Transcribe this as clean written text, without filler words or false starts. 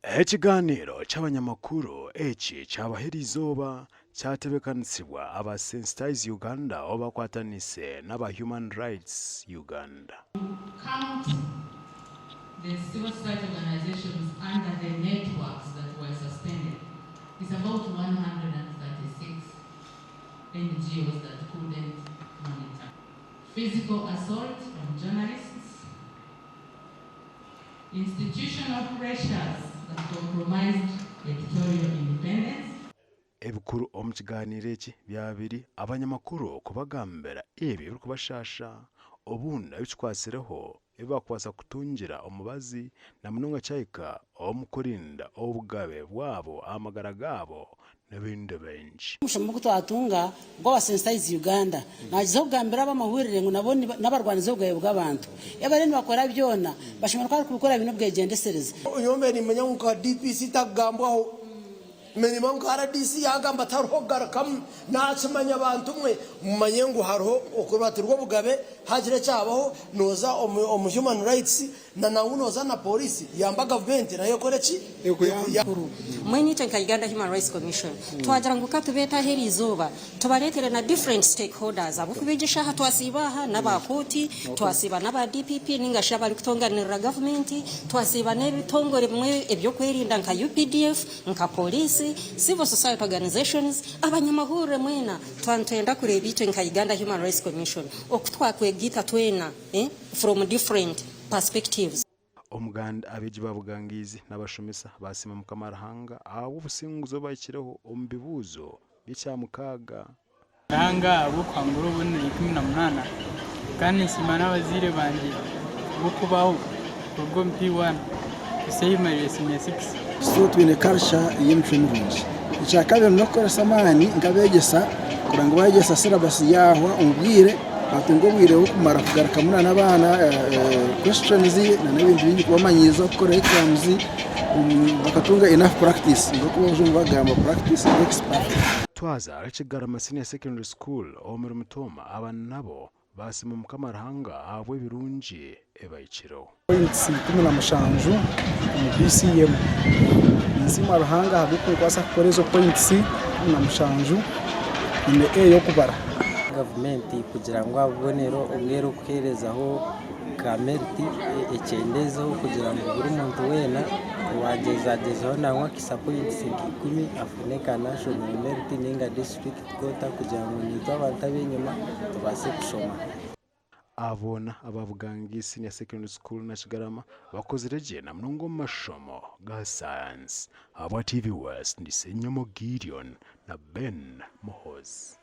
Ekiganiro cy'abanyamakuru eki cyabahera izoba cyatebekanitsibwa aba Sensitize Uganda obakwatanise n'aba Human Rights Uganda. Count the civil society organizations under the networks that were suspended. It's about 136 NGOs that couldn't monitor. Physical assault on journalists, institutional pressures that compromised editorial independence. Ebikuru omu kiganiro eki byabiri abanyamakuru kubagambira ebi biri kubashasha obundi abikikwasireho ebibakwasa kutungira omubazi na munonga cyahika omukurinda obugabe bwabo amagara gabo n'ebindi benshi. Mushomo kutwatunga ngo Sensitize Uganda nagize kugambira abamahurire ngo nabone n'abarwanizo bwaye bw'abantu yabareni bakora byona bashobora kwa kubikora ibintu bwegendesereza uyombe ni menya nka DPC tagambwaho menima nkara DC yagamba taruho garakam nakimanya abantu mwe mumanye ngo hariho okubatirwa bugabe hagire cyabaho noza omu human rights na nawunoza na polisi yamba government nayo koreki mwenite nka Uganda Human Rights Commission twagira ngo katubeta heri izoba tubaretere na different stakeholders abo kubigisha hatwasibaha n'abakoti twasiba n'aba DPP ningasha bari kutonganira government twasiba n'ebitongore bimwe ebyo kwerinda nka UPDF nka polisi civil society organizations abanyamahurire mwena twantenda kureba ite nka Uganda Human Rights Commission okutwakwegita twena from different perspectives. Omuganda abeji babugangizi n'abashomesa basima mukamarahanga abo businguzo bakireho ombibuzo bicyamukaga ranga abo kwangura ubone 18 kandi sima n'abazire banje bo kubaho ubwo MP1 kuseyimariye 6 so twine culture y'imfenurunji icyakabiri no koresa amani ngabegesa kuranga bagesa syllabus yaho umubwire batungo bwireho kumara kugaruka muri n'abana questions na n'ibindi bindi kubamanyiza gukora exams bakatunga enough practice ngo kuba ujumva bagamba practice expert. Twaza Kigarama Senior Secondary School omuri Mutoma abana nabo basima mukamarahanga abo birungi ebayikiro points 17 mu BCM nzima rahanga habiko kwasa korezo points 17 ine yo kubara government kugira ngo abonero ubwero kuherezaho kamerti ecyendezo kugira ngo buri muntu wena wagezagezaho nankwa kisapoints 10 afuneka national merit ninga district quota kugira ngo nito abantu abenyuma tubase kushoma. Abona ababugangi Senior Secondary School na Kigarama bakoze reje na mnungo mashomo ga science aba TV West ndisenyomo Gideon na Ben Mohoz.